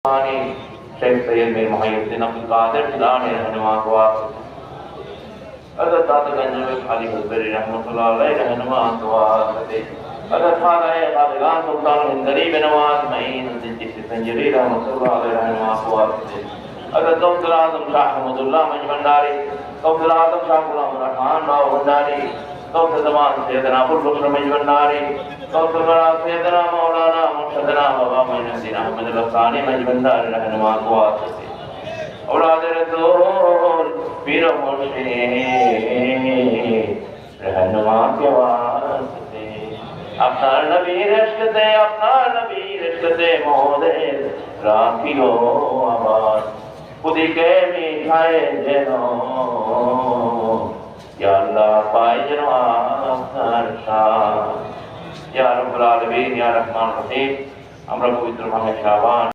शेख सैयद मीर मुहय्यिद्दीन अब्दुल कादिर जिलानी रहनुमा को हज़रत दादगंज में खाली हुज़्ज़री रहमतुल्लाह अलैह रहनुमा को हज़रत खाना खादिगान सुल्तान हिंदरी बिन नवाज मईन जिस संजरी रहमतुल्लाह अलैह रहनुमा को हज़रत गौसुल आज़म शाह अहमदुल्लाह मजबंडारी गौसुल आज़म शाह गुलाम रहमान राव भंडारी गौसुल ज़मान सैयदना अबुल बशर मजबंडारी गौसुल बरा सैयदना मौलाना मुर्शदना बाबा मोइनुद्दीन अहमद लसानी मजबंडारी रहनुमा को औलाद रसूल पीर मुर्शिद रहनुमा के वास्ते আপনার নবীর ইশকতে মোদের রাখিও আবার খুদিকে মিঠায় যেন ইয়া আল্লাহ পাই যেন আপনার শান ইয়া রাব্বুল আলামিন ইয়া রহমান রহিম আমরা পবিত্র মাহে শাবান